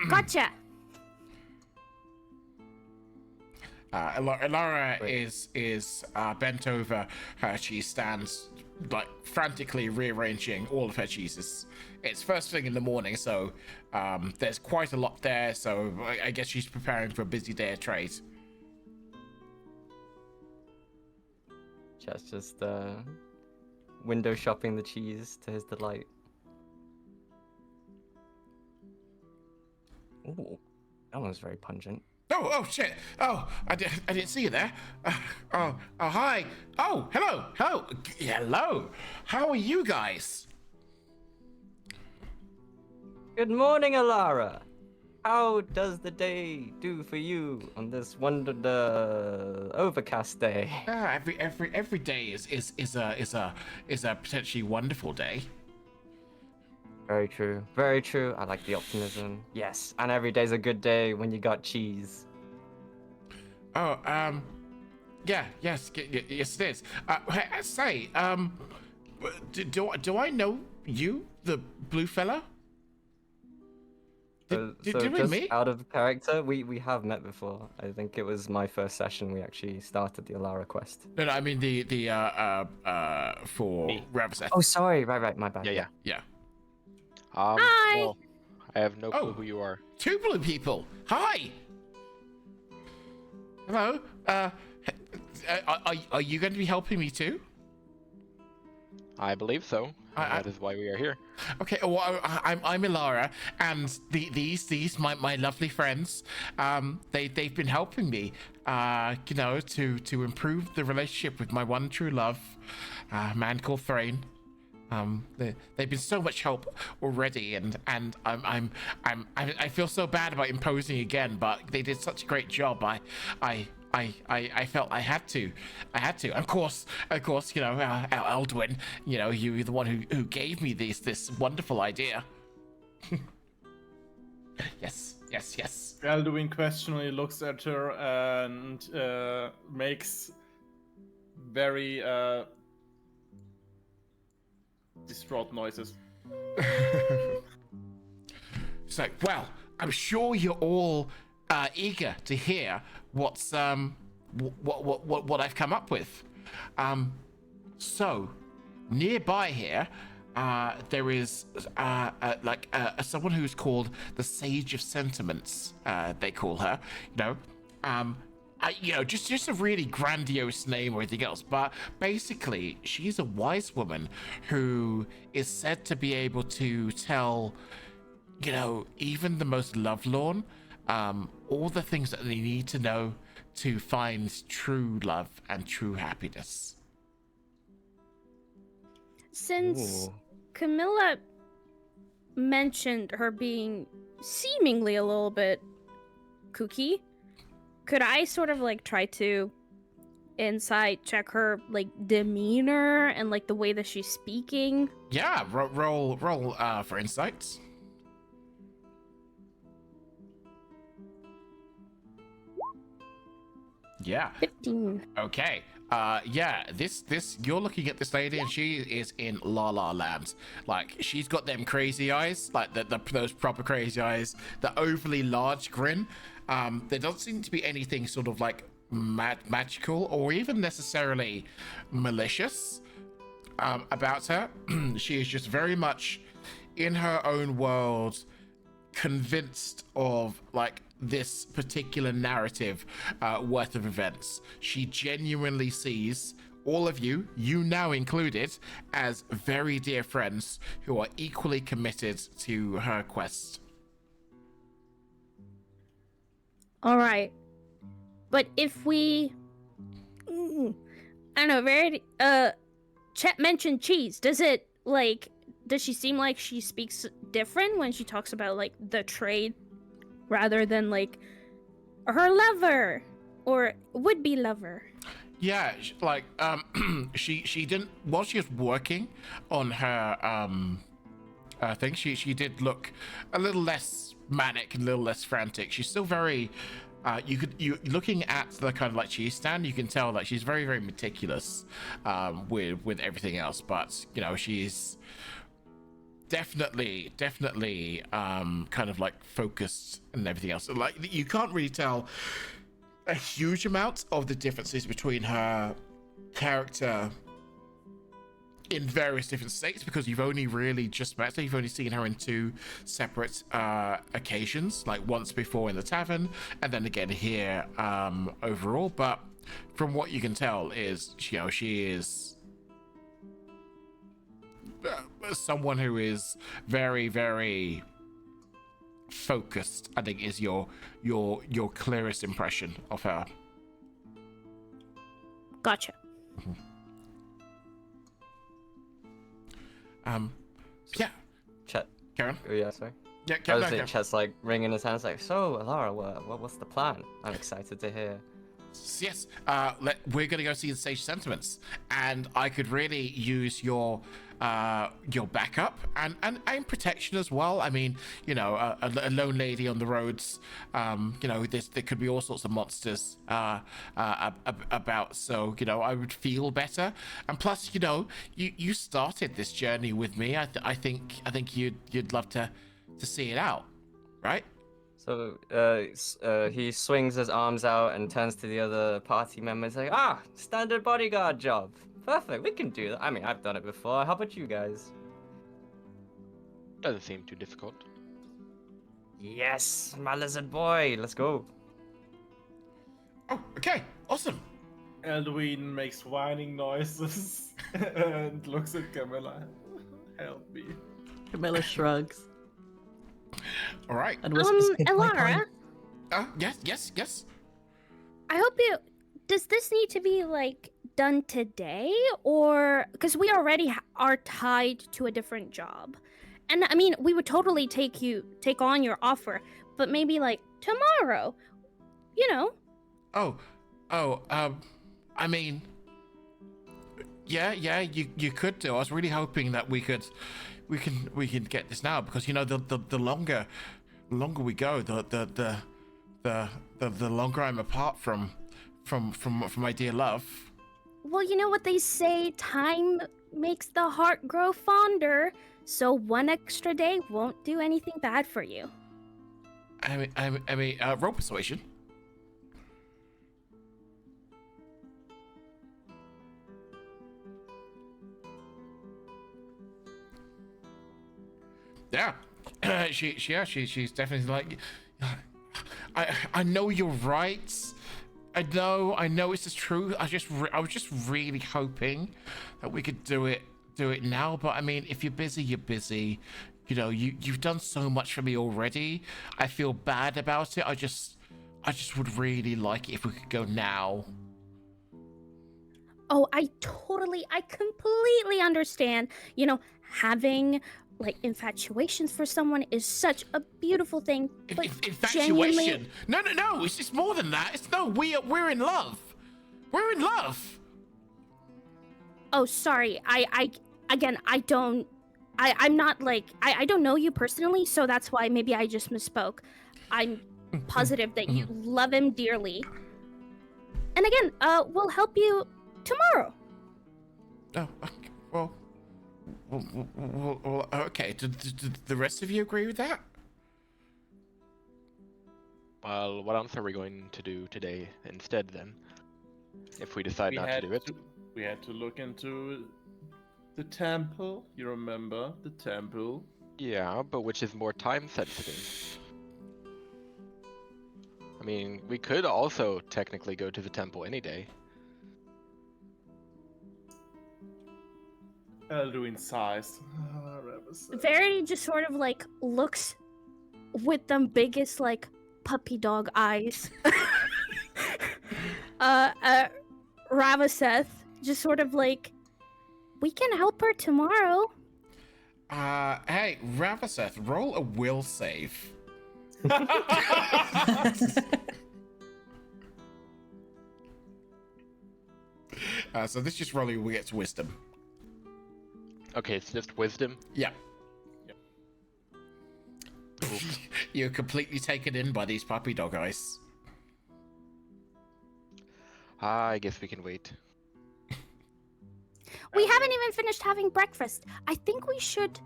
Gotcha. Elara is bent over her cheese stands, like frantically rearranging all of her cheeses. It's first thing in the morning, so there's quite a lot there. So I guess she's preparing for a busy day of trade. Just window shopping the cheese to his delight. Ooh, that one's very pungent. Oh shit! Oh, I didn't see you there. Oh, hi. Oh, hello. How are you guys? Good morning, Elara. How does the day do for you on this overcast day? Every day is a potentially wonderful day. Very true. Very true. I like the optimism. Yes, and every day's a good day when you got cheese. Oh, yes, it is. Say, do I know you, the blue fella? Did we just meet? Out of character, we have met before. I think it was my first session. We actually started the Elara quest. No, I mean the for Ravseth. Oh, sorry. Right. My bad. Yeah. Hi. Well, I have no clue who you are. Two blue people. Hi. Hello. Are you going to be helping me too? I believe so. That is why we are here. Okay. Well, I'm Elara, and these my lovely friends. They've been helping me. To improve the relationship with my one true love, a man called Thrain. They've been so much help already, and I feel so bad about imposing again, but they did such a great job. I felt I had to. Of course, Eldwin, you're the one who gave me this wonderful idea. Yes. Eldwin questionably looks at her and makes very distraught noises. It's like, well, I'm sure you're all eager to hear what's what I've come up with. So nearby here, there is someone who's called the Sage of Sentiments. They call her, just a really grandiose name or anything else, but basically she's a wise woman who is said to be able to tell, even the most lovelorn, all the things that they need to know to find true love and true happiness. Since Ooh. Camilla mentioned her being seemingly a little bit kooky, could I sort of try to insight check her demeanor and the way that she's speaking? Yeah, roll for insights. Yeah. 15. Okay. This you're looking at this lady and she is in La La Land. She's got them crazy eyes, those proper crazy eyes, the overly large grin. There doesn't seem to be anything sort of magical or even necessarily malicious about her. She is just very much in her own world, convinced of this particular narrative worth of events. She genuinely sees all of you now included, as very dear friends who are equally committed to her quest. All right. But if we... I don't know, Chet mentioned cheese. Does it, does she seem like she speaks different when she talks about, the trade rather than, her lover or would-be lover? Yeah, she didn't, while she was working on her thing, she did look a little less manic and a little less frantic. She's still very you looking at the kind of cheese stand, you can tell she's very, very meticulous with everything else, but she's definitely kind of like focused and everything else. Like you can't really tell a huge amount of the differences between her character in various different states because you've only really just met her. You've only seen her in 2 separate occasions, like once before in the tavern and then again here overall. But from what you can tell is, you know, she is someone who is very, very focused. I think is your clearest impression of her. Gotcha. Yeah, Chet. Karen. Oh, yeah, sorry. Yeah, I Karen. was thinking Chet's like wringing his hands like, so Elara, what's the plan? I'm excited to hear. Yes, we're gonna go see the stage sentiments, and I could really use your backup and protection as well. I mean, you know, a lone lady on the roads, you know, there could be all sorts of monsters about, so you know, I would feel better. And plus, you know, you started this journey with me. I think you'd love to see it out, right? So he swings his arms out and turns to the other party members like, standard bodyguard job. Perfect, we can do that. I mean, I've done it before. How about you guys? Doesn't seem too difficult. Yes, my lizard boy, let's go. Oh, okay, awesome. Elduin makes whining noises and looks at Camilla. Help me. Camilla shrugs. All right. And whispers, "Take my Elara, time." Yes. I hope you. Does this need to be like done today, or because we already are tied to a different job, and I mean we would totally take on your offer, but maybe like tomorrow, you know? I mean, yeah, you could do. I was really hoping that we can get this now, because you know the longer we go, the longer I'm apart from my dear love. Well, you know what they say, time makes the heart grow fonder, so one extra day won't do anything bad for you. I mean, roll persuasion. Yeah, she's definitely like, I know you're right. I know it's just true. I was just really hoping that we could do it now. But I mean, if you're busy, you're busy. You know, you've done so much for me already. I feel bad about it. I just would really like it if we could go now. Oh, I completely understand. You know, having like infatuations for someone is such a beautiful thing. But Infatuation? No, it's just more than that. We're in love. We're in love. Oh, sorry. I'm not like, I don't know you personally, so that's why maybe I just misspoke. I'm positive that you love him dearly. And again, we'll help you tomorrow. Oh, okay, well, okay. Do the rest of you agree with that? Well, what else are we going to do today instead then? If we decide not to do it. We had to look into the temple. You remember the temple? Yeah, but which is more time sensitive? I mean, we could also technically go to the temple any day. Elduin sighs. Verity just sort of like looks with them biggest like puppy dog eyes. Ravaseth just sort of like, we can help her tomorrow. Hey, Ravaseth, roll a will save. So this just rolling we get to wisdom. Okay, it's just wisdom? Yeah. You're completely taken in by these puppy dog eyes. I guess we can wait. We haven't even finished having breakfast. I think we should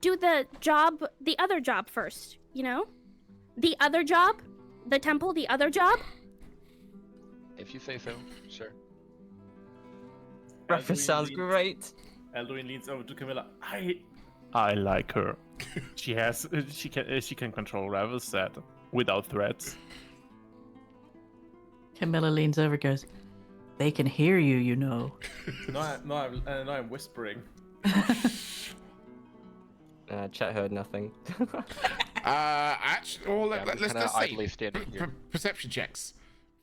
do the other job first, The other job? The temple, the other job? If you say so, sure. Breakfast sounds great. Alduin leans over to Camilla. I like her. She can control Ravel said without threats. Camilla leans over, goes, "They can hear you, you know." No, I'm whispering. Chet heard nothing. Actually, well, Yeah, I'm let's kinda see. idly standing here. Perception checks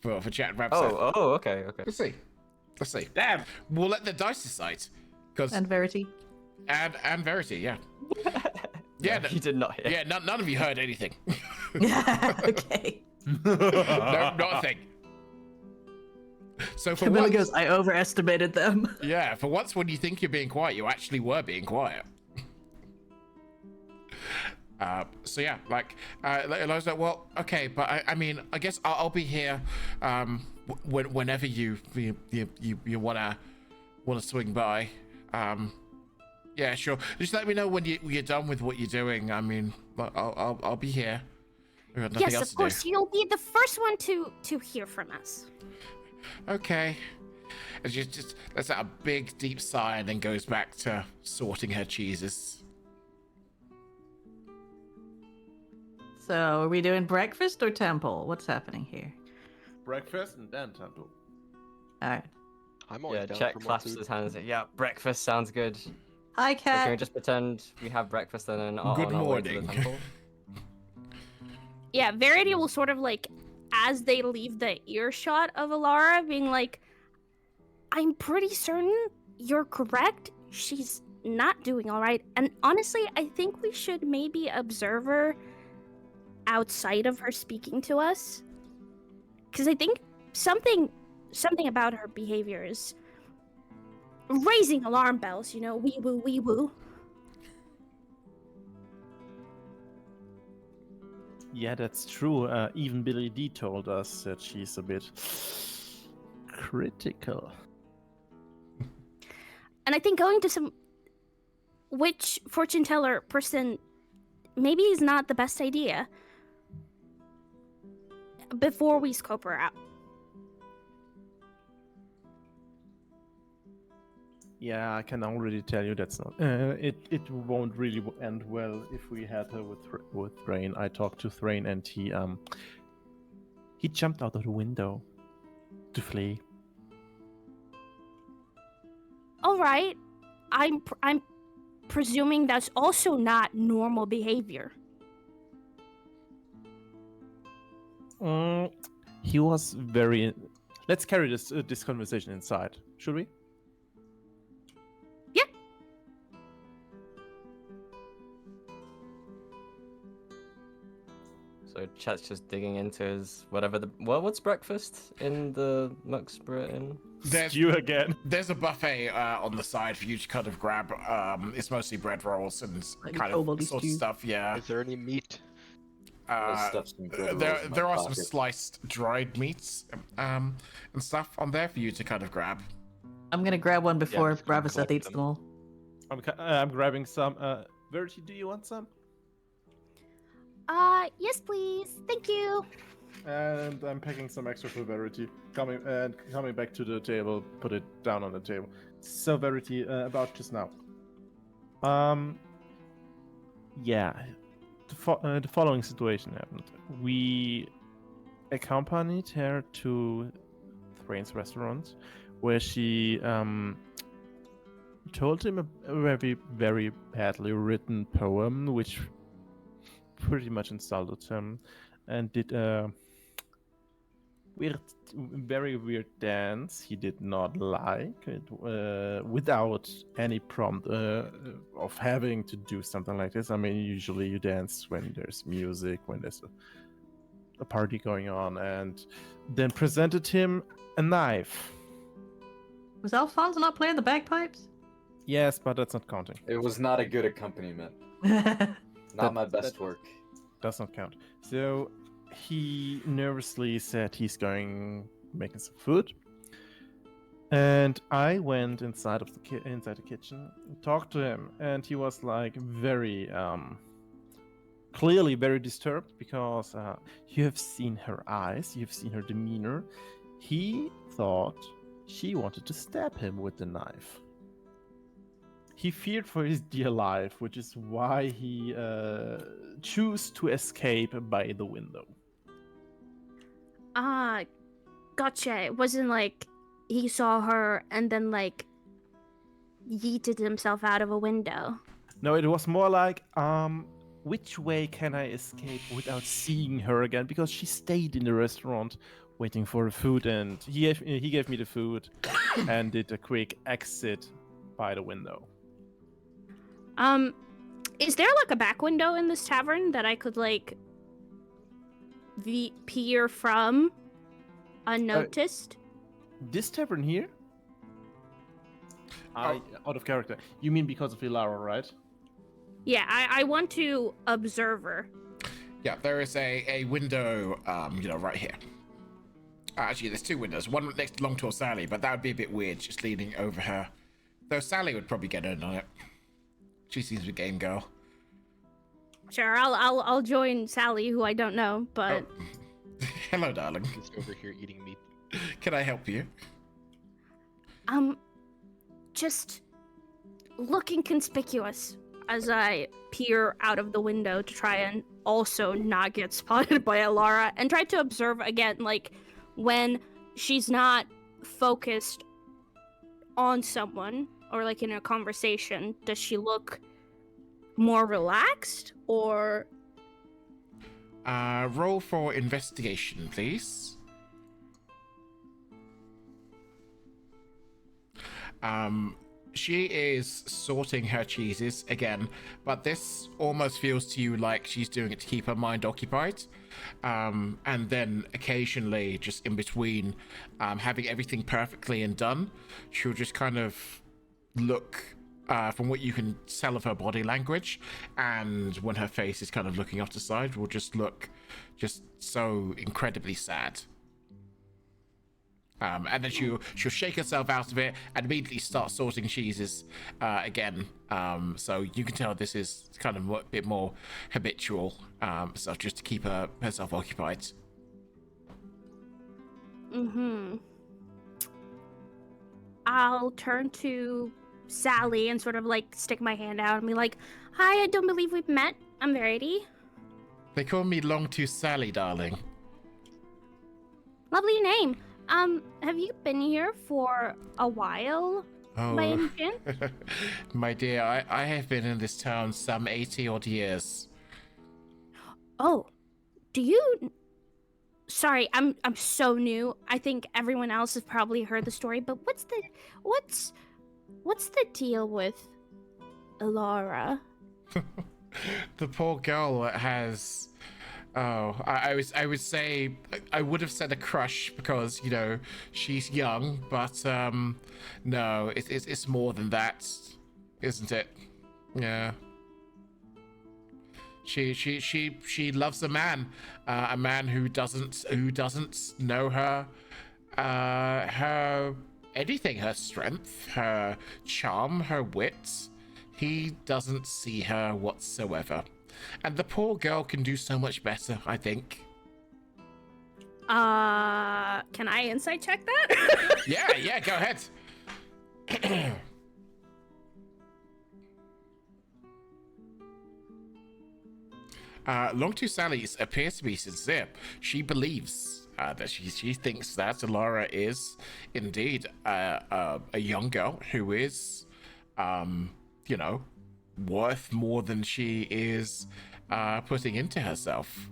for Chat and Rav. Okay. Let's see. Damn. We'll let the dice decide. Because And Verity. and Verity, yeah. Yeah, You did not hear. yeah. None of you heard anything. Okay. No, not a thing. So for Camilla once, goes, "I overestimated them." yeah, for once when you think you're being quiet, you actually were being quiet. So yeah, like, Eliza's like, well, okay, but I mean, I guess I'll be here, whenever you wanna swing by. Yeah, sure. Just let me know when you're done with what you're doing. I mean, I'll be here. I've got nothing Yes, else of course. to You'll be the first one to hear from us. do. Okay. And she just lets out a big, deep sigh and then goes back to sorting her cheeses. So, are we doing breakfast or temple? What's happening here? Breakfast and then temple. All right. I'm always Yeah, down Chet for more claps food. his hands. Yeah, breakfast sounds good. Hi, So can we cat. just pretend we have breakfast and then on Good our way to the morning. temple? Yeah, Verity will sort of like, as they leave the earshot of Elara, being like, "I'm pretty certain you're correct. She's not doing all right. And honestly, I think we should maybe observe her outside of her speaking to us. Because I think something about her behavior is raising alarm bells, wee woo, wee woo." Yeah, that's true. Even Billy D told us that she's a bit critical. And I think going to some witch fortune teller person maybe is not the best idea before we scope her out. Yeah, I can already tell you that's not. It won't really end well if we had her with Thrain. I talked to Thrain and he jumped out of the window to flee. All right, I'm presuming that's also not normal behavior. He was very. Let's carry this conversation inside, should we? Yeah. So Chet's just digging into his whatever what's breakfast in the Mucksborough Inn? You again. There's a buffet on the side for you to kind of grab. It's mostly bread rolls and Like kind kobold of sort of stew. stuff. Yeah. Is there any meat? Stuff some bread There rolls in my are some pocket. sliced dried meats and stuff on there for you to kind of grab. I'm gonna grab one before just gonna Bravaseth collect eats them. them all. I'm grabbing some. Verity, do you want some? Yes, please. Thank you. And I'm packing some extra for Verity. Coming back to the table, put it down on the table. So Verity, about just now. Yeah, the following situation happened. We accompanied her to Thrain's restaurant, where she told him a very, very badly written poem, which pretty much insulted him, and did a very weird dance he did not like it, without any prompt of having to do something like this. I mean, usually you dance when there's music, when there's a party going on, and then presented him a knife. Was Alfonso not playing the bagpipes? Yes, but that's not counting. It was not a good accompaniment. Not my best work. Does not count. So he nervously said he's going making some food, And I went inside the kitchen, talked to him, and he was like very clearly very disturbed because you have seen her eyes, you've seen her demeanor. He thought she wanted to stab him with the knife. He feared for his dear life, which is why he chose to escape by the window. Ah, gotcha. It wasn't like he saw her and then like yeeted himself out of a window. No, it was more like, which way can I escape without seeing her again? Because she stayed in the restaurant waiting for the food, and he gave me the food and did a quick exit by the window. Is there like a back window in this tavern that I could like peer from unnoticed? This tavern here? Out of character. You mean because of Elara, right? Yeah, I want to observe her. Yeah, there is a window, right here. Actually, there's two windows. One next to Longtall Sally, but that would be a bit weird, just leaning over her. Though Sally would probably get in on it. She seems a game girl. Sure, I'll join Sally, who I don't know, but Hello, darling. Just over here eating meat. Can I help you? just looking conspicuous as I peer out of the window to try and also not get spotted by Elara, and try to observe again, like, when she's not focused on someone or like in a conversation, does she look more relaxed or... Roll for investigation, please. She is sorting her cheeses again, but this almost feels to you like she's doing it to keep her mind occupied. And then occasionally, just in between having everything perfectly and done, she'll just kind of look, from what you can tell of her body language, and when her face is kind of looking off to the side, will just look just so incredibly sad. And then she'll shake herself out of it and immediately start sorting cheeses again. So you can tell this is kind of a bit more habitual stuff, just to keep herself occupied. I'll turn to Sally and sort of like stick my hand out and be like, "Hi, I don't believe we've met. I'm Verity." They call me Longtooth Sally, darling. Lovely name. Have you been here for a while, by any chance? My dear, I have been in this town some 80 odd years. Oh, do you... Sorry, I'm so new. I think everyone else has probably heard the story, but what's the deal with Elara? The poor girl has... Oh, I would say I would have said a crush because, you know, she's young, but no, it's more than that, isn't it? Yeah. She loves a man who doesn't know her anything, her strength, her charm, her wit. He doesn't see her whatsoever. And the poor girl can do so much better, I think. Can I insight check that? Yeah, go ahead. Longtooth Sally appears to be sincere. She believes that she thinks that Elara is indeed a young girl who is, worth more than she is putting into herself.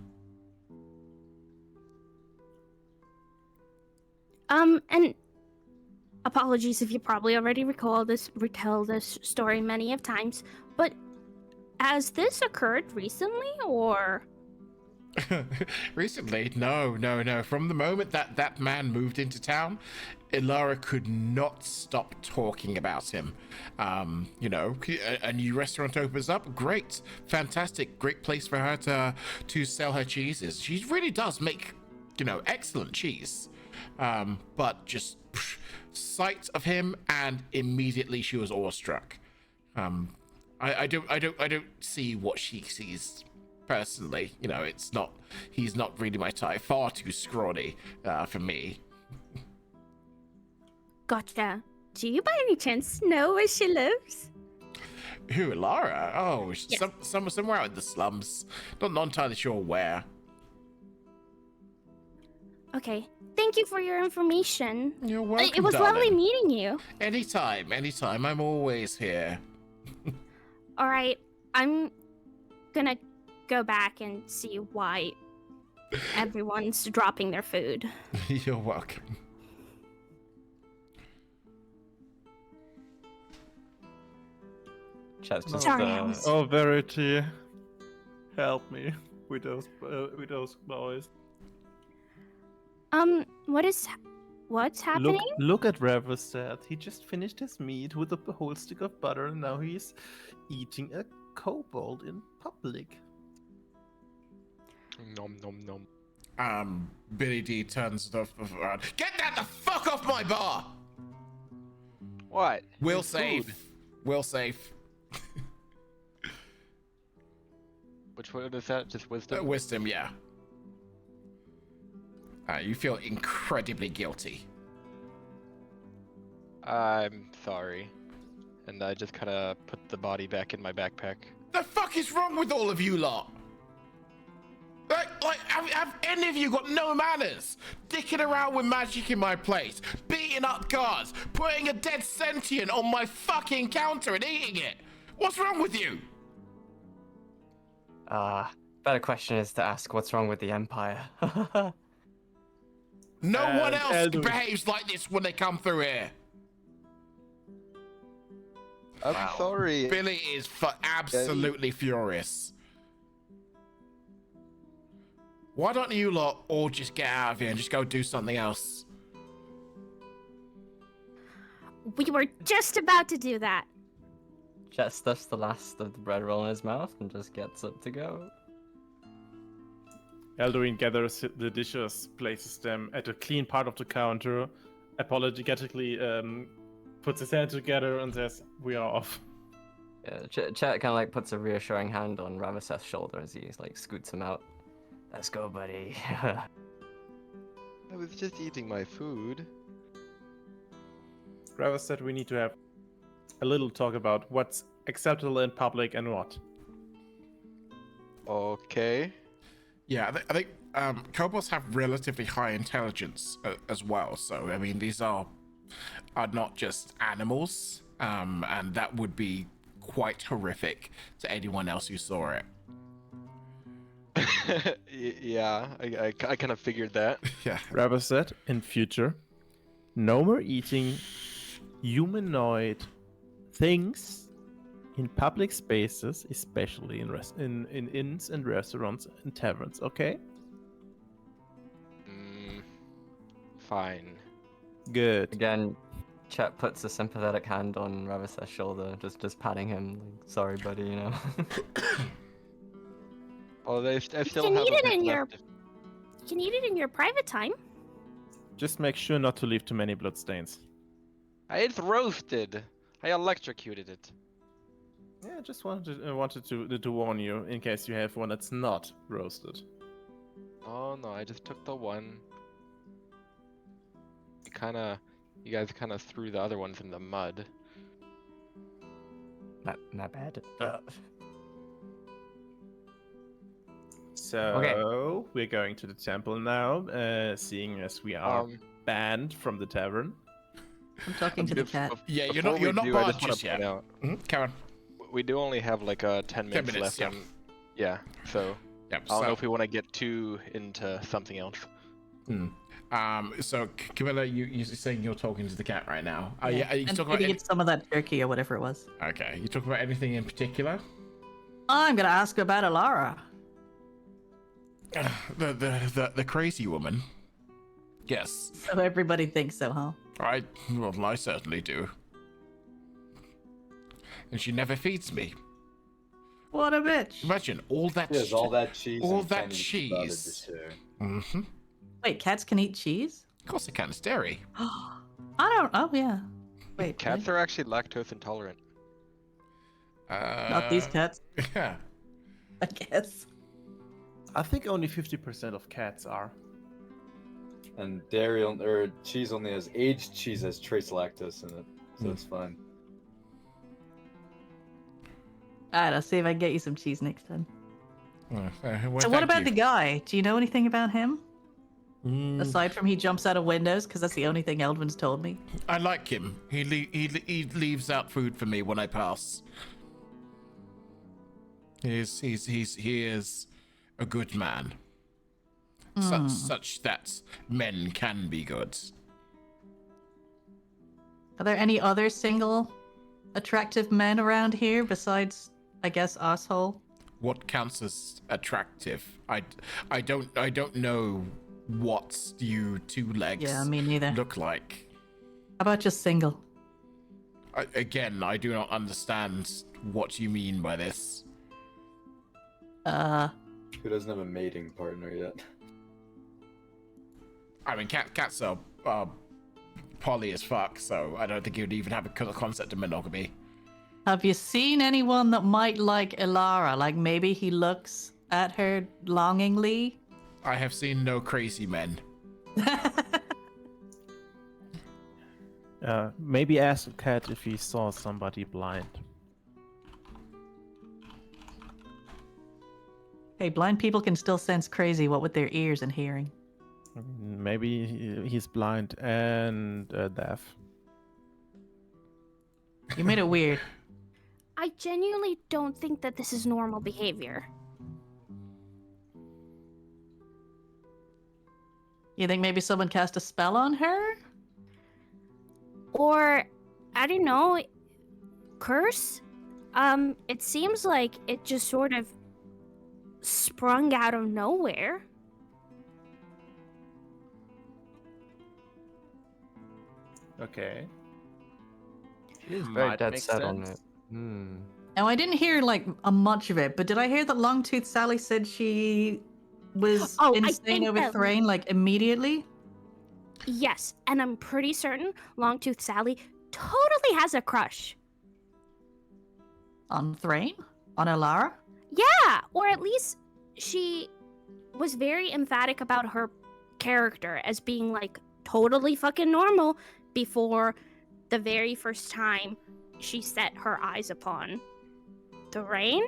And apologies if you probably already retell this story many of times, but has this occurred recently, or? Recently? No. From the moment that man moved into town, Elara could not stop talking about him. A new restaurant opens up. Great. Fantastic. Great place for her to sell her cheeses. She really does make, excellent cheese. But just sight of him, and immediately she was awestruck. I don't see what she sees personally. You know, he's not really my type. Far too scrawny for me. Gotcha. Do you by any chance know where she lives? Who, Elara? Oh, Yes. somewhere out in the slums. Not entirely sure where. Okay. Thank you for your information. You're welcome, It was lovely darling. meeting you. Anytime. I'm always here. All right. I'm gonna go back and see why everyone's dropping their food. You're welcome. Chat's just Sorry, Alice. Oh, Verity, help me with those boys. What's happening? Look at Reverstead. He just finished his meat with a whole stick of butter, and now he's eating a kobold in public. Nom nom nom. Billy D turns it off around. Get that the fuck off my bar! What? Will It's save. food. Will save. Which one is that? Just wisdom? Wisdom, yeah. You feel incredibly guilty. I'm sorry. And I just kind of put the body back in my backpack. The fuck is wrong with all of you lot? Like, have any of you got no manners? Dicking around with magic in my place, beating up guards, putting a dead sentient on my fucking counter and eating it. What's wrong with you? Better question is to ask what's wrong with the Empire. No one else Elder- behaves like this when they come through here. I'm sorry. Billy is absolutely furious. Why don't you lot all just get out of here and just go do something else? We were just about to do that. Chat stuffs the last of the bread roll in his mouth and just gets up to go. Elduin gathers the dishes, places them at a clean part of the counter, apologetically puts his hands together and says, "We are off." Yeah, Chat kind of like puts a reassuring hand on Ravaseth's shoulder as he like scoots him out. Let's go, buddy. I was just eating my food. Ravis said we need to have a little talk about what's acceptable in public and what. Okay. Yeah, I think kobolds have relatively high intelligence as well. So, I mean, these are not just animals, and that would be quite horrific to anyone else who saw it. Yeah, I kind of figured that. Yeah. Ravis said, in future, no more eating humanoid things in public spaces, especially in inns and restaurants and taverns, okay? Fine. Good. Again, Chet puts a sympathetic hand on Ravaseth's shoulder, just patting him. Like, sorry, buddy, you know. Oh, I still can have eat a it bit in your- left. You can eat it in your private time. Just make sure not to leave too many bloodstains. It's roasted. I electrocuted it. Yeah, just wanted to warn you in case you have one that's not roasted. Oh no, I just took the one. You guys kind of threw the other ones in the mud. Not bad. So we're going to the temple now, seeing as we are banned from the tavern. I'm talking to the cat. Yeah, you're Before not we do, I barred just wanna just yet. point out, Karen. we do only have like 10 minutes, minutes, left. yeah. Yeah, so Yep. I don't know if we want to get too into something else. So Camilla, you're saying you're talking to the cat right now. Yeah. Are you And talking maybe about? get some of that turkey or whatever it was. Okay. You talking about anything in particular? I'm gonna ask about Elara. The crazy woman. Yes. So everybody thinks so, huh? I certainly do. And she never feeds me. What a bitch. Imagine all that. There's all that cheese. all and that candy cheese. sprouted this year. Mm-hmm. Of Wait, cats can eat cheese? course, it can. It's dairy. I don't. Oh yeah. Wait. Cats what? are actually lactose intolerant. Not these cats, Yeah. I guess. I think only 50% of cats are. And dairy or cheese only has aged cheese has trace lactose in it, so it's fine. Alright, I'll see if I can get you some cheese next time. Well, So what thank about you. the guy? Do you know anything about him? Mm, Aside from he jumps out of windows, because that's the only thing Eldwin's told me. I like him. He leaves out food for me when I pass. He is a good man. Such that men can be good. Are there any other single attractive men around here besides, I guess, asshole? What counts as attractive? I don't know what you two legs Yeah, me neither. look like. How about just single? Again, I do not understand what you mean by this. Who doesn't have a mating partner yet? I mean, cats are poly as fuck, so I don't think you'd even have a concept of monogamy. Have you seen anyone that might like Elara? Like maybe he looks at her longingly? I have seen no crazy men. Maybe ask a cat if he saw somebody blind. Hey, blind people can still sense crazy, what with their ears and hearing. Maybe he's blind and deaf. You made it weird. I genuinely don't think that this is normal behavior. You think maybe someone cast a spell on her? Or, I don't know, curse? It seems like it just sort of sprung out of nowhere. Okay. She is very dead set on it. Now, I didn't hear like a much of it, but did I hear that Longtooth Sally said she was Oh, I insane think over that- Thrain like immediately? Yes, and I'm pretty certain Longtooth Sally totally has a crush. On Thrain? On Elara? Yeah, or at least she was very emphatic about her character as being like totally fucking normal before the very first time she set her eyes upon Thrain.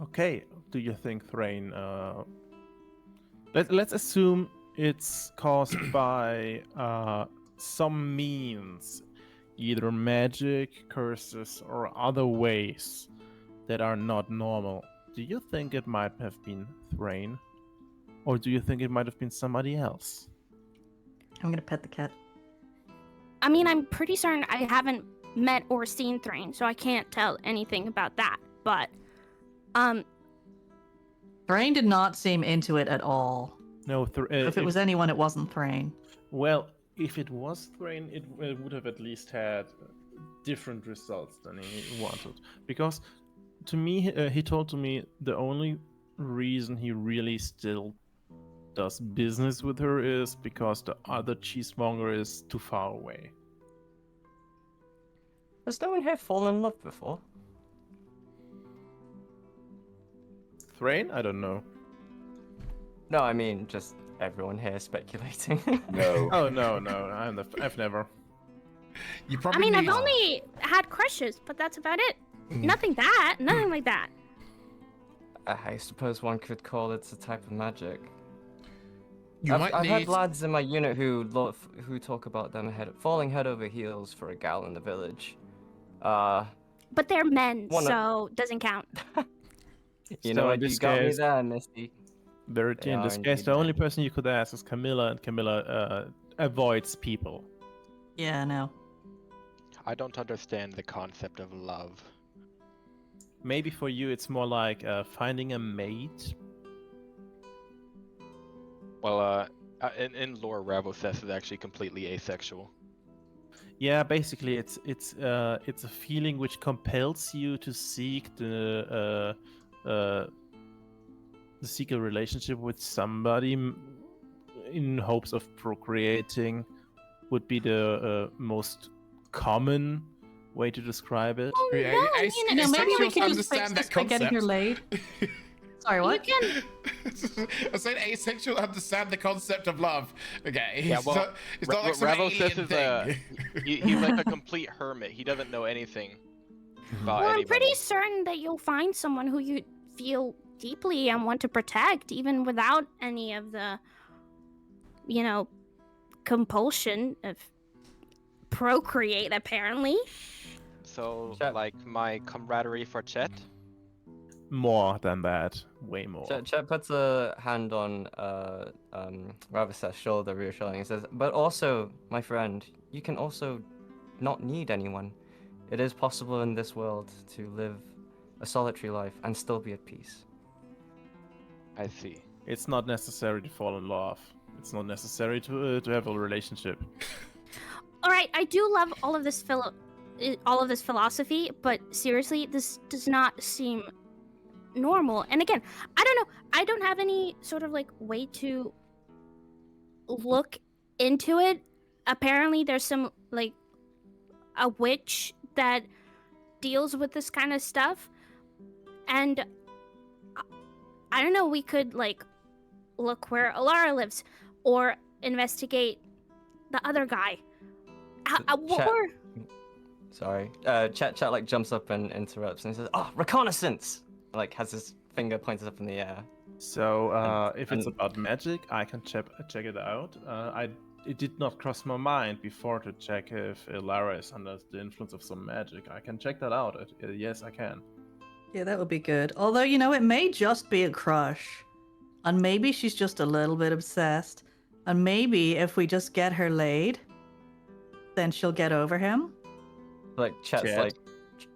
Okay, do you think Thrain? Let's assume it's caused by some means, either magic, curses, or other ways that are not normal. Do you think it might have been Thrain, or do you think it might have been somebody else? I'm gonna pet the cat. I mean, I'm pretty certain I haven't met or seen Thrain, so I can't tell anything about that. But, Thrain did not seem into it at all. No, If it was anyone, it wasn't Thrain. well, if it was Thrain, it would have at least had different results than he wanted. Because to me, he told to me the only reason he really still does business with her is because the other cheesemonger is too far away. Has no one here fallen in love before? Thrain? I don't know. No, I mean just everyone here speculating. No. Oh no, I've never. You I probably mean, I've need- only had crushes, but that's about it. Nothing like that. I suppose one could call it a type of magic. You might I've need. had lads in my unit who talk about them falling head over heels for a gal in the village. But they're men, One of- so doesn't count. You know So what? in this You got me case- there, Misty. Verity, in They this are case, indeed the only men. person you could ask is Camilla, and Camilla avoids people. Yeah, no. I don't understand the concept of love. Maybe for you, it's more like finding a mate. Well, in lore, Ravoseth is actually completely asexual. Yeah, basically, it's a feeling which compels you to seek seek a relationship with somebody in hopes of procreating would be the most common way to describe it. Oh, Yeah, no, I mean, You know, maybe we asexuals could just fix understand this that by getting her concept. laid. Sorry, what? you can. I said asexual understand the concept of love. Okay. Yeah, well, it's not like some Revel says alien is a thing. he's like a complete hermit. He doesn't know anything about Well, I'm anybody. pretty certain that you'll find someone who you feel deeply and want to protect, even without any of the, compulsion of procreate, apparently. So, Chat. like, my camaraderie for Chet. More than that, way more. Chet puts a hand on Ravis's shoulder, reassuring. He says, "But also, my friend, you can also not need anyone. It is possible in this world to live a solitary life and still be at peace." I see. It's not necessary to fall in love. It's not necessary to have a relationship. All right, I do love all of this philosophy, but seriously, this does not seem normal. And again, I don't know. I don't have any sort of like way to look into it. Apparently, there's some like a witch that deals with this kind of stuff, and I don't know. We could like look where Elara lives, or investigate the other guy. Chat. Or Sorry. Chet like jumps up and interrupts, and he says, "Oh, reconnaissance!" Like has his finger pointed up in the air. So if it's and- about magic, I can check it out. It did not cross my mind before to check if Elara is under the influence of some magic. I can check that out. Yes, I can. Yeah, that would be good. Although, it may just be a crush. And maybe she's just a little bit obsessed. And maybe if we just get her laid, then she'll get over him. Like Chet's Chet. like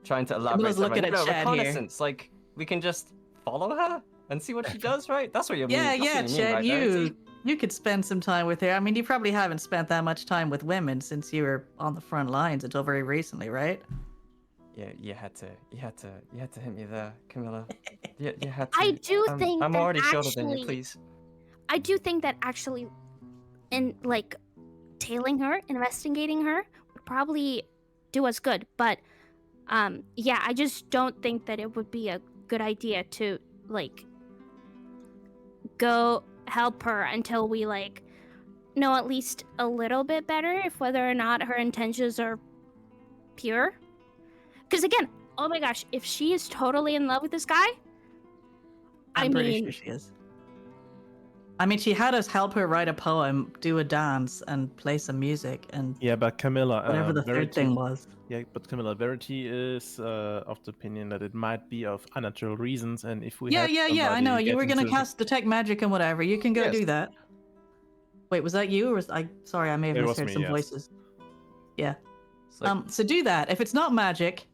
trying to elaborate. was looking like, at Chet here. reconnaissance. Like we can just follow her and see what she does, right? That's what you're Yeah, mean. yeah, That's what you mean, Chet, right, you Verity? you could spend some time with her. I mean, you probably haven't spent that much time with women since you were on the front lines until very recently, right? Yeah, you had to hit me there, Camilla. You had to. I do think I'm that already shorter than you, actually- please. I do think that actually, in like tailing her, investigating her would probably do us good. But yeah, I just don't think that it would be a good idea to like go help her until we like know at least a little bit better if whether or not her intentions are pure. Because again, oh my gosh, if she is totally in love with this guy, I'm pretty sure she is. I mean, she had us help her write a poem, do a dance, and play some music, and Yeah, but Camilla, whatever the third Verity, thing was. Yeah, but Camilla, Verity is of the opinion that it might be of unnatural reasons, and if we Yeah, have I know. somebody You were get gonna into- cast detect magic and whatever. You can go Yes. do that. Wait, was that you, or was I? Sorry, I may have It was misheard me, some yes. voices. Yeah. It's like, So do that. If it's not magic,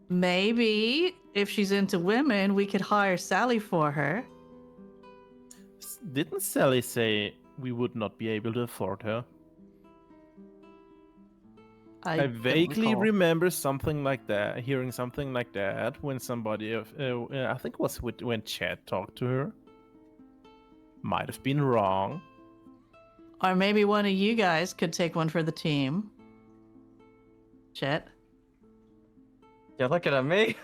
maybe if she's into women, we could hire Sally for her. Didn't Sally say we would not be able to afford her? I don't vaguely recall. remember something like that, hearing something like that when somebody, I think it was when Chad talked to her. Might have been wrong. Or maybe one of you guys could take one for the team. Chet. you're looking at me.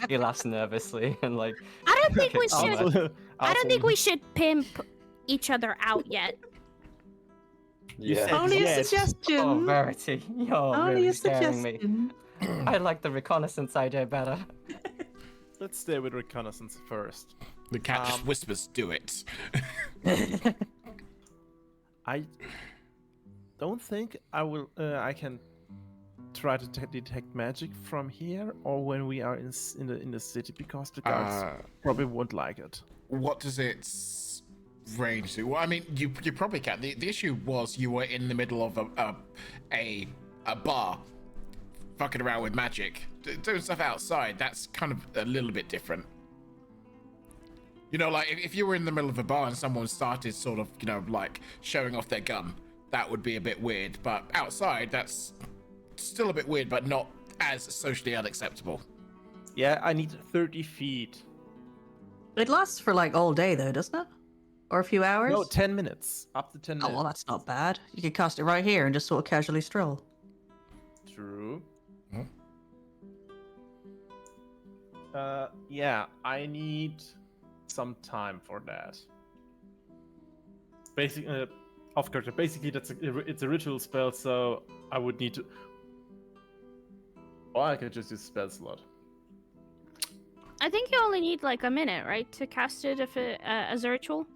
He laughs nervously and like. I don't think we Oh, should. man. I don't think we should pimp each other out yet. Yeah. Only a yes. suggestion. Oh, Verity, you're Only really a scaring me. suggestion. I like the reconnaissance idea better. Let's stay with reconnaissance first. The cat just whispers, "Do it." I don't think I will. I can try to detect magic from here, or when we are in the city, because the guards probably won't like it. What does its range do? Well, I mean, you probably can. The issue was you were in the middle of a bar, fucking around with magic, doing stuff outside. That's kind of a little bit different. You know, like if you were in the middle of a bar and someone started sort of, like showing off their gun, that would be a bit weird. But outside, that's still a bit weird, but not as socially unacceptable. Yeah, I need 30 feet. It lasts for like all day, though, doesn't it? Or a few hours? No, 10 minutes. Up to 10 Oh, minutes. well, that's not bad. You could cast it right here and just sort of casually stroll. True. Hmm? Yeah, I need some time for that. Basically, off character. Basically, it's a ritual spell, so I would need to. Or I could just use spell slot. I think you only need like a minute, right, to cast it if as a ritual.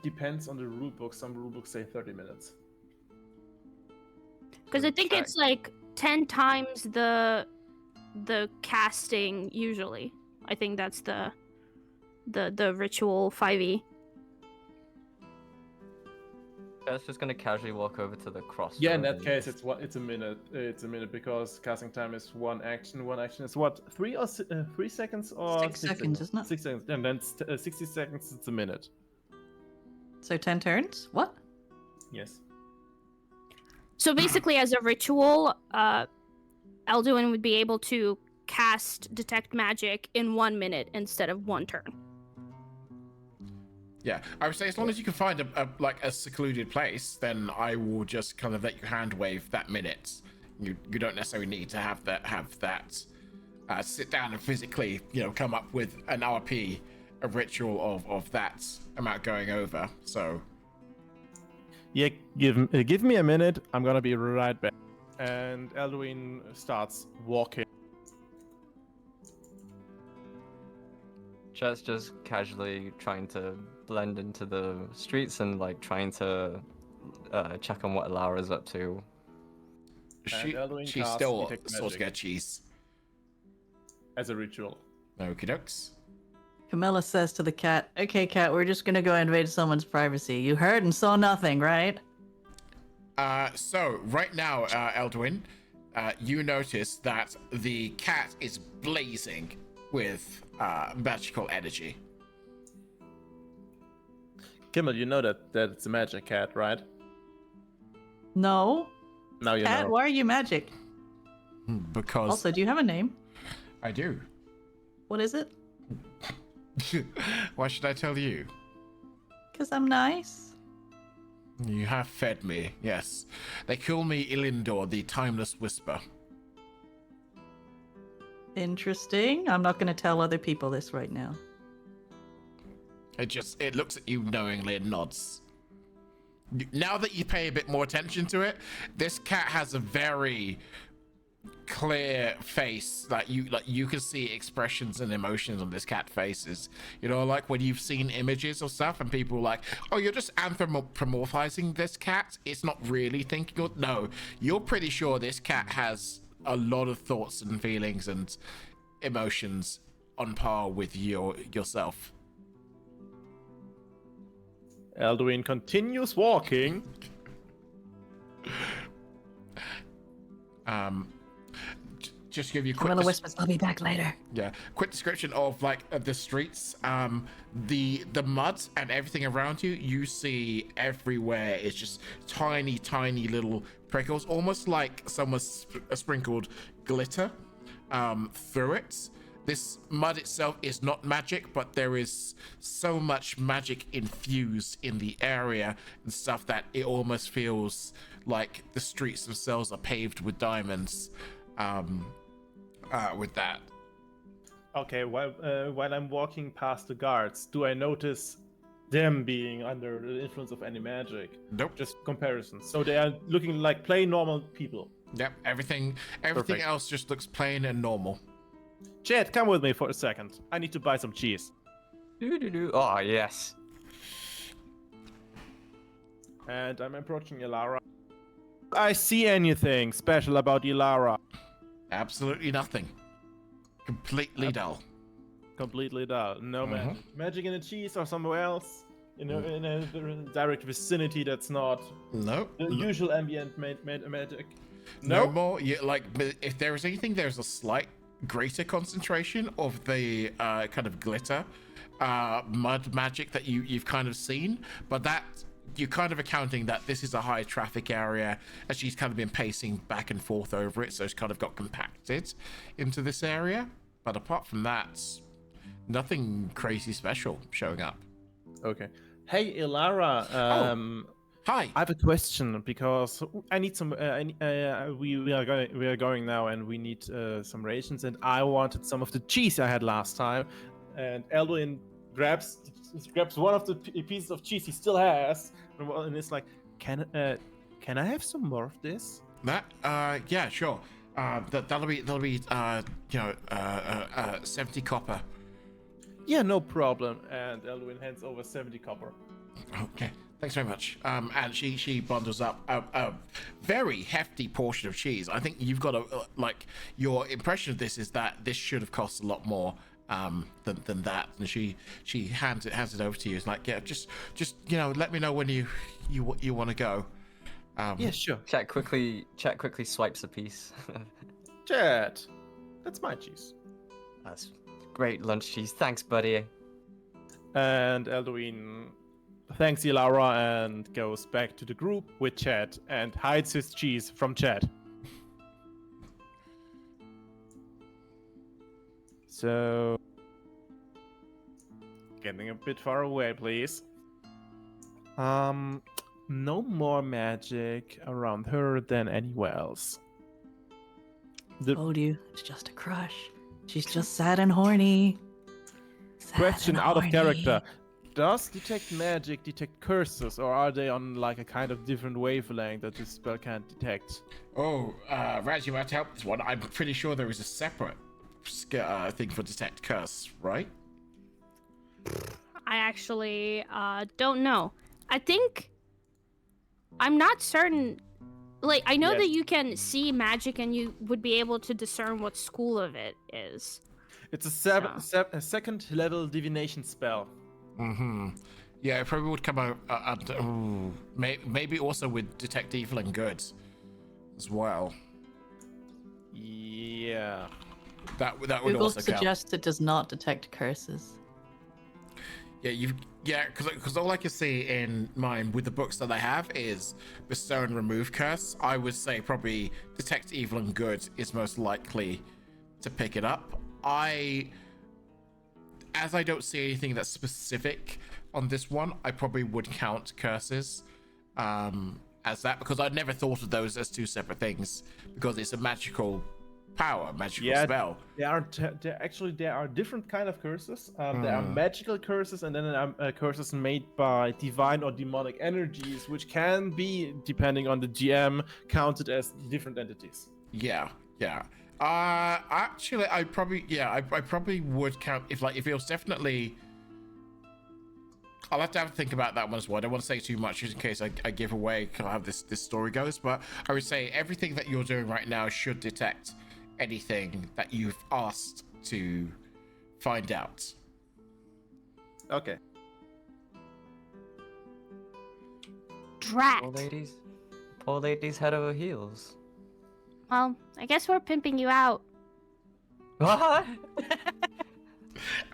Depends on the rulebook. Some rulebooks say 30 minutes. Because I think check. it's like 10 times the casting usually. I think that's the ritual 5e. Chat's just gonna casually walk over to the crossroad. Yeah, in that and case, just- it's a minute. It's a minute because casting time is one action. One action is what? 3 seconds or 6 seconds, isn't it? 6 seconds, and then 60 seconds. It's a minute. So 10 turns? What? Yes. So basically, as a ritual, Alduin would be able to cast detect magic in 1 minute instead of 1 turn. Yeah, I would say as long as you can find a secluded place, then I will just kind of let you hand wave that minute. You don't necessarily need to have that sit down and physically, come up with an RP, a ritual of that amount going over. So Yeah, give me a minute. I'm gonna be right back. And Alduin starts walking. Chat's just casually trying to blend into the streets and like trying to check on what Elara's up to. Elduin she's casts still detect sort of magic. get cheese. As a ritual. Okie dokes. Camilla says to the cat, "Okay, cat, we're just gonna go invade someone's privacy. You heard and saw nothing, right?" So right now, Elduin, you notice that the cat is blazing with magical energy. Kimmel, you know that it's a magic cat, right? No. Now you Cat, know. why are you magic? Because Also, do you have a name? I do. What is it? Why should I tell you? Because I'm nice. You have fed me, yes. They call me Ilindor, the Timeless Whisper. Interesting. I'm not going to tell other people this right now. It looks at you knowingly and nods. Now that you pay a bit more attention to it, this cat has a very clear face. Like you can see expressions and emotions on this cat faces. Like when you've seen images or stuff and people are like, oh, you're just anthropomorphizing this cat. It's not really thinking. No, you're pretty sure this cat has a lot of thoughts and feelings and emotions on par with yourself. Alduin continues walking. Just to give you a quick Camilla whispers, "I'll be back later." Yeah, quick description of the streets. The mud and everything around you see everywhere is just tiny little prickles, almost like someone sprinkled glitter through it. This mud itself is not magic, but there is so much magic infused in the area and stuff that it almost feels like the streets themselves are paved with diamonds. With that. Okay, while I'm walking past the guards, do I notice them being under the influence of any magic? Nope. Just comparisons. So they are looking like plain normal people. Yep. Everything Perfect. else just looks plain and normal. Chad, come with me for a second. I need to buy some cheese. Oh, yes. And I'm approaching Elara. I see anything special about Elara? Absolutely nothing. Completely dull. Completely dull. No magic. Magic in the cheese or somewhere else? In a direct vicinity that's not No. the usual ambient magic. No more. If there is anything, there's a slight greater concentration of the kind of glitter mud magic that you've kind of seen, but that you're kind of accounting that this is a high traffic area, and she's kind of been pacing back and forth over it, so it's kind of got compacted into this area. But apart from that, nothing crazy special showing up. Okay. Hey, Elara. Hi. I have a question because I need some. We are going now, and we need some rations. And I wanted some of the cheese I had last time. And Elwin grabs one of the pieces of cheese he still has, and it's like, can I have some more of this? That yeah, sure. That'll be 70 copper. Yeah, no problem. And Elwin hands over 70 copper. Okay, thanks very much. And she bundles up a very hefty portion of cheese. I think you've got your impression of this is that this should have cost a lot more than that. And she hands it over to you. It's like, yeah, just let me know when you want to go. Yeah, sure. Chat quickly swipes a piece. Chat, that's my cheese. That's great lunch cheese. Thanks, buddy. And Elduin thanks Elara and goes back to the group with Chad and hides his cheese from Chad. So, getting a bit far away, please. No more magic around her than anywhere else. Told you, it's just a crush. She's just sad and horny. Sad Question and out of horny. character. Does detect magic detect curses, or are they on like a kind of different wavelength that this spell can't detect? Oh, Raz, you might help this one. I'm pretty sure there is a separate thing for detect curse, right? I actually don't know. I think I'm not certain. Like, I know Yes. that you can see magic and you would be able to discern what school of it is. It's a second level divination spell. Mm-hmm. Yeah, it probably would come out maybe also with detect evil and good as well. Yeah. That would Google also count. suggests it does not detect curses. Yeah, because all I can see in mine with the books that I have is bestow and remove curse. I would say probably detect evil and good is most likely to pick it up. As I don't see anything that's specific on this one, I probably would count curses as that, because I'd never thought of those as two separate things, because it's a magical power, magical spell. There are different kind of curses. There are magical curses, and then there are curses made by divine or demonic energies, which can be, depending on the GM, counted as different entities. Yeah. Actually, I probably would count if it was definitely. I'll have to think about that one as well. I don't want to say too much just in case I give away how this story goes, but I would say everything that you're doing right now should detect anything that you've asked to find out. Okay. Drat. Poor ladies head over heels. Well, I guess we're pimping you out. What?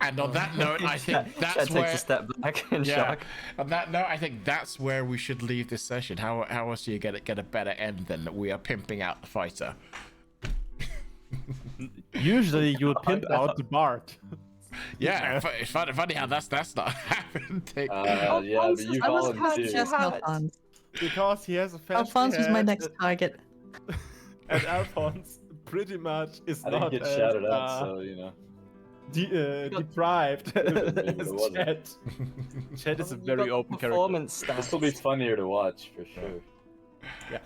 And on that note, I think that's Chad where. takes a step back in shock. On that note, I think that's where we should leave this session. How else do you get a better end than we are pimping out the fighter? Usually you would pimp out the bard. Yeah, it's funny how that's not happened. Yeah, but you volunteered. Alphonse. Because he has a fancy Alphonse is my head, next target. and Alphonse pretty much is I not didn't get as, shouted at, so you know. deprived as wasn't. Chet. Chet is a You very got open character. performance This will be stats. funnier to watch for sure. Yeah.